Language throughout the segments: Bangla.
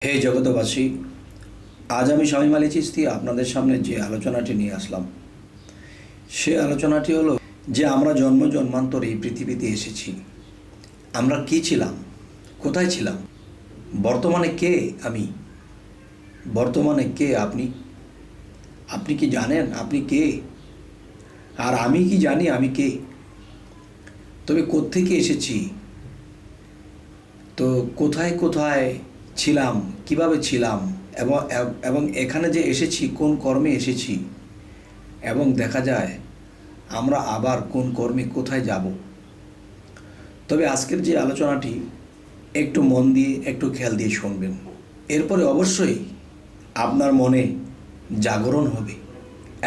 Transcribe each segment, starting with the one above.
হে জগতবাসী, আজ আমি শামীম আলী চিশতি আপনাদের সামনে যে আলোচনাটি নিয়ে আসলাম, সে আলোচনাটি হলো যে আমরা জন্ম জন্মান্তর এই পৃথিবীতে এসেছি। আমরা কি ছিলাম, কোথায় ছিলাম, বর্তমানে কে আমি, বর্তমানে কে আপনি। আপনি কি জানেন আপনি কে? আর আমি কি জানি আমি কে? তবে কোত্থেকে এসেছি, তো কোথায় কোথায় ছিলাম, কিভাবে ছিলাম, এবং এবং এখানে যে এসেছি কোন কর্মে এসেছি, এবং দেখা যায় আমরা আবার কোন কর্মে কোথায় যাব। তবে আজকের যে আলোচনাটি একটু মন দিয়ে একটু খেয়াল দিয়ে শুনবেন, এরপরে অবশ্যই আপনার মনে জাগরণ হবে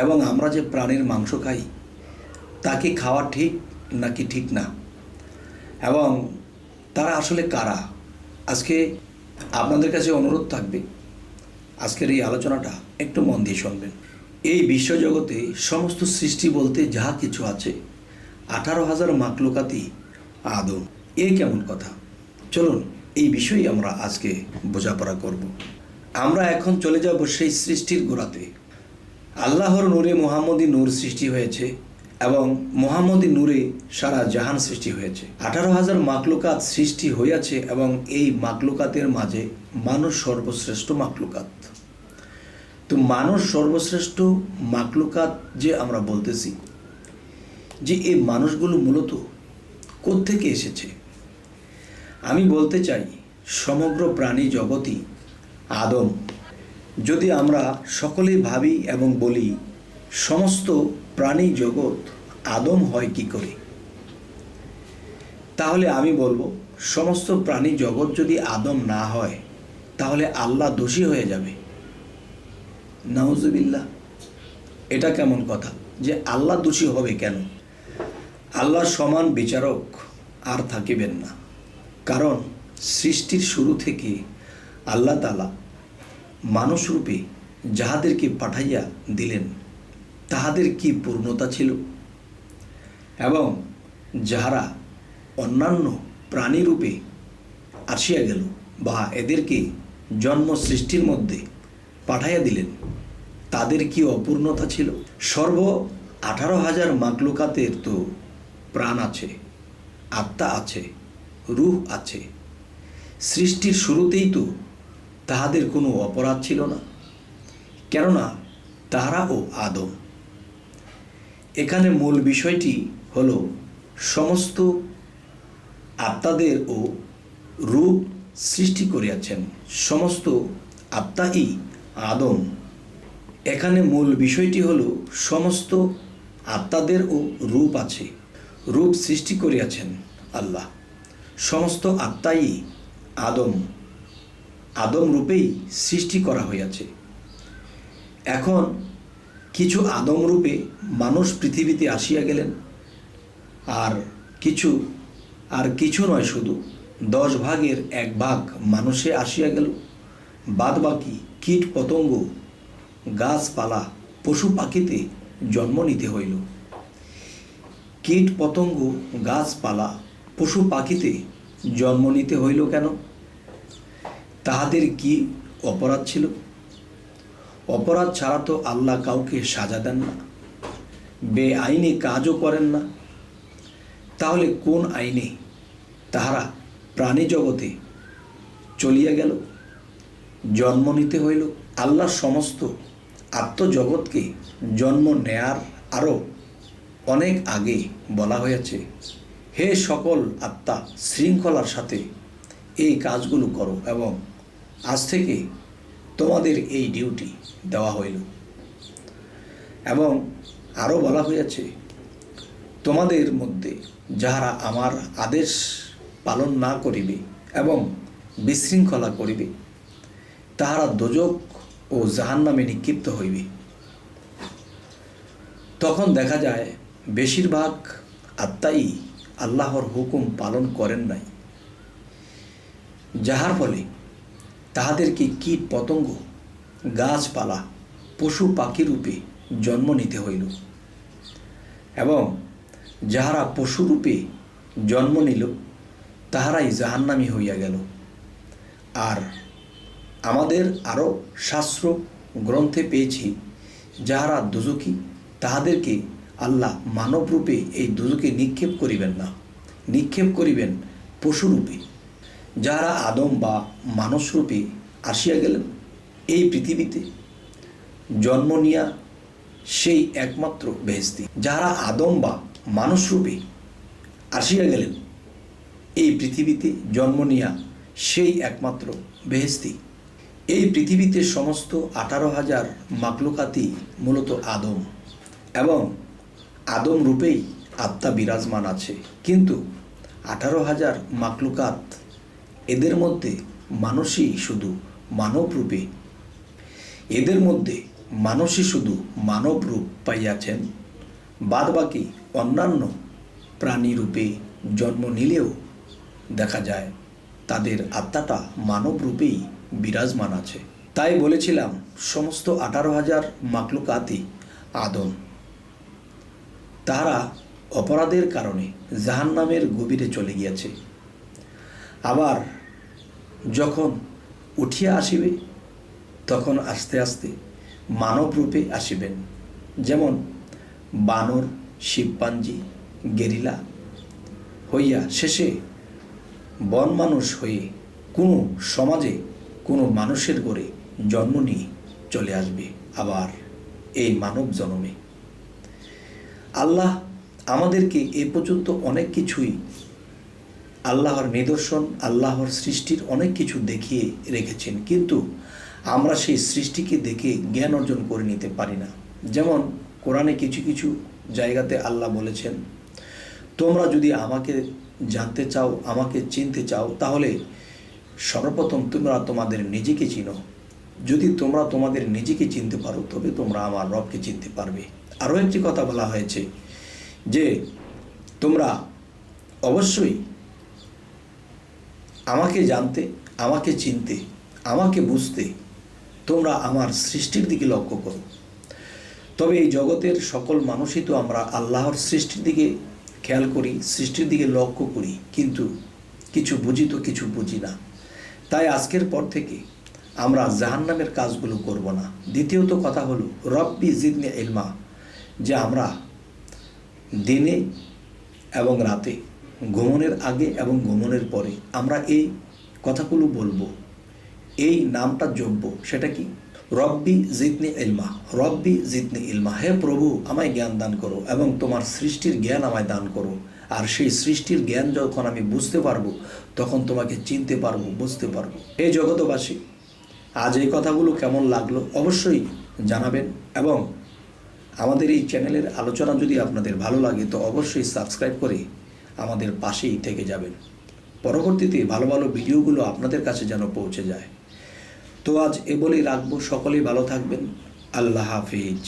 এবং আমরা যে প্রাণীর মাংস খাই তা কি খাওয়া ঠিক নাকি ঠিক না, এবং তারা আসলে কারা। আজকে আপনাদের কাছে অনুরোধ থাকবে আজকের এই আলোচনাটা একটু মন দিয়ে শুনবেন। এই বিশ্বজগতে সমস্ত সৃষ্টি বলতে যাহা কিছু আছে 18,000 মাকলুকাতি আদম। এ কেমন কথা? চলুন এই বিষয়ে আমরা আজকে বোঝাপড়া করব। আমরা এখন চলে যাব সেই সৃষ্টির গোড়াতে। আল্লাহর নূরে মোহাম্মদী নূর সৃষ্টি হয়েছে এবং মোহাম্মদী নূরে সারা জাহান সৃষ্টি হয়েছে। 18,000 মাকলুকাত সৃষ্টি হইয়াছে এবং এই মাকলুকাতের মাঝে মানুষ সর্বশ্রেষ্ঠ মাকলুকাত। তো মানুষ সর্বশ্রেষ্ঠ মাকলুকাত যে আমরা বলতেছি, যে এই মানুষগুলো মূলত কোত্থেকে এসেছে, আমি বলতে চাই সমগ্র প্রাণী জগতই আদম। যদি আমরা সকলেই ভাবি এবং বলি সমস্ত প্রাণী জগৎ আদম হয় কি করে, তাহলে আমি বলবো সমস্ত প্রাণী জগৎ যদি আদম না হয় তাহলে আল্লাহ দোষী হয়ে যাবে। নাউজুবিল্লাহ, এটা কেমন কথা যে আল্লাহ দোষী হবে কেন? আল্লাহ সমান বিচারক আর থাকিবেন না, কারণ সৃষ্টির শুরু থেকে আল্লাহ তাআলা মানুষরূপে যাহাদেরকে পাঠাইয়া দিলেন তাহাদের কি পূর্ণতা ছিল, এবং যাহারা অন্যান্য প্রাণীরূপে আসিয়া গেল বা এদেরকে জন্ম সৃষ্টির মধ্যে পাঠাইয়া দিলেন তাদের কি অপূর্ণতা ছিল। সর্ব 18,000 মাকলুকাতের তো প্রাণ আছে, আত্মা আছে, রূহ আছে। সৃষ্টির শুরুতেই তো তাহাদের কোনো অপরাধ ছিল না, কেননা তাহারাও আদম। এখানে মূল বিষয়টি হলো সমস্ত আত্মাদের ও রূপ সৃষ্টি করিয়াছেন সমস্ত আত্মাই আদম। এখানে মূল বিষয়টি হলো সমস্ত আত্মাদের ও রূপ আছে, রূপ সৃষ্টি করিয়াছেন আল্লাহ। সমস্ত আত্মাই আদম, আদম রূপেই সৃষ্টি করা হইয়াছে। এখন কিছু আদম রূপে মানুষ পৃথিবীতে আসিয়া গেলেন, আর কিছু নয়, শুধু 10 ভাগের 1 ভাগ মানুষে আসিয়া গেল, বাদ বাকি কীট পতঙ্গ গাছপালা পশু পাখিতে জন্ম নিতে হইল। কীট পতঙ্গ গাছপালা পশু পাখিতে জন্ম নিতে হইল কেন? তাহাদের কি অপরাধ ছিল? অপরাধ ছাড়া তো আল্লাহ কাউকে সাজা দেন না, বেআইনি কাজও করেন না। তাহলে কোন আইনে তাহারা প্রাণী জগতে চলিয়া গেল, জন্ম নিতে হইল? আল্লাহ সমস্ত আত্মজগৎকে জন্ম নেয়ার আরও অনেক আগে বলা হয়েছে, হে সকল আত্মা শৃঙ্খলার সাথে এই কাজগুলো করো, এবং আজ থেকে তোমাদের এই ডিউটি দেওয়া হইল। এবং আরও বলা হয়েছে, তোমাদের মধ্যে যাহারা আমার আদেশ পালন না করিবে এবং বিশৃঙ্খলা করিবে তাহারা দোজক ও জাহান্নামে নিক্ষিপ্ত হইবে। তখন দেখা যায় বেশিরভাগ আত্মাই আল্লাহর হুকুম পালন করেন নাই, যাহার ফলে তাহাদেরকে কীট পতঙ্গ গাছপালা পশু পাখি রূপে জন্ম নিতে হইল, এবং যাহারা পশুরূপে জন্ম নিল তাহারাই জাহান্নামী হইয়া গেল। আর আমাদের আরও শাস্ত্র গ্রন্থে পেয়েছি, যাহারা দুজকি তাহাদেরকে আল্লাহ মানবরূপে এই দুজকে নিক্ষেপ করিবেন না, নিক্ষেপ করিবেন পশুরূপে। যাহারা আদম বা মানুষরূপে আসিয়া গেলেন এই পৃথিবীতে জন্ম নিয়া, সেই একমাত্র বেহেশতি। যাহারা আদম বা মানুষরূপে আসিয়া গেলেন এই পৃথিবীতে জন্ম নিয়া, সেই একমাত্র বেহেশতি। এই পৃথিবীতে সমস্ত 18,000 মাকলুকাতই মূলত আদম, এবং আদম রূপেই আত্মা বিরাজমান আছে। কিন্তু 18,000 মাকলুকাত, এদের মধ্যে মানুষই শুধু মানব রূপে, এদের মধ্যে মানুষই শুধু মানব রূপ পাইয়াছেন। বাদ বাকি অন্যান্য প্রাণী রূপে জন্ম নিলেও দেখা যায় তাদের আত্মাটা মানব রূপেই বিরাজমান আছে। তাই বলেছিলাম সমস্ত 18,000 মাকলুকাতই আদম। তারা অপরাধের কারণে জাহান্নামের গভীরে চলে গিয়েছে। আবার যখন উঠিয়া আসিবে তখন আস্তে আস্তে মানব রূপে আসিবেন। যেমন বানর, শিবপাঞ্জি, গেরিলা হইয়া শেষে বন মানুষ হয়ে কোনো সমাজে কোনো মানুষের ঘরে জন্ম নিয়ে চলে আসবে আবার এই মানব জন্মে। আল্লাহ আমাদেরকে এ পর্যন্ত অনেক কিছুই, আল্লাহর নিদর্শন, আল্লাহর সৃষ্টির অনেক কিছু দেখিয়ে রেখেছেন, কিন্তু আমরা সেই সৃষ্টিকে দেখে জ্ঞান অর্জন করে নিতে পারি না। যেমন কোরআনে কিছু কিছু জায়গাতে আল্লাহ বলেছেন, তোমরা যদি আমাকে জানতে চাও, আমাকে চিনতে চাও, তাহলে সর্বপ্রথম তোমরা তোমাদের নিজেকে চিনো। যদি তোমরা তোমাদের নিজেকে চিনতে পারো তবে তোমরা আমার রবকে চিনতে পারবে। আরও একটি কথা বলা হয়েছে যে তোমরা অবশ্যই আমাকে জানতে, আমাকে চিনতে, আমাকে বুঝতে তোমরা আমার সৃষ্টির দিকে লক্ষ্য করো। তবে এই জগতের সকল মানুষই তো আমরা আল্লাহর সৃষ্টির দিকে খেয়াল করি, সৃষ্টির দিকে লক্ষ্য করি, কিন্তু কিছু বুঝি তো কিছু বুঝি না। তাই আজকের পর থেকে আমরা জাহান্নামের কাজগুলো করব না। দ্বিতীয়ত কথা হলো রব্বি জিদনি ইলমা, যে আমরা দিনে এবং রাতে, ঘুমনের আগে এবং ঘুমনের পরে আমরা এই কথাগুলো বলবো, এই নামটা জপবো। সেটা কি? রব্বি জিদনি ইলমা, রব্বি জিদনি ইলমা। হে প্রভু, আমায় জ্ঞান দান করো এবং তোমার সৃষ্টির জ্ঞান আমায় দান করো। আর সেই সৃষ্টির জ্ঞান যখন আমি বুঝতে পারবো তখন তোমাকে চিনতে পারবো, বুঝতে পারবো। এই জগতবাসী, আজ এই কথাগুলো কেমন লাগলো অবশ্যই জানাবেন, এবং আমাদের এই চ্যানেলের আলোচনা যদি আপনাদের ভালো লাগে তো অবশ্যই সাবস্ক্রাইব করে আমাদের পাশেই থেকে যাবেন। পরবর্তীতে ভালো ভালো ভিডিওগুলো আপনাদের কাছে যেন পৌঁছে যায়। তো আজ এ বলেই রাখবো। সকলেই ভালো থাকবেন। আল্লাহ হাফিজ।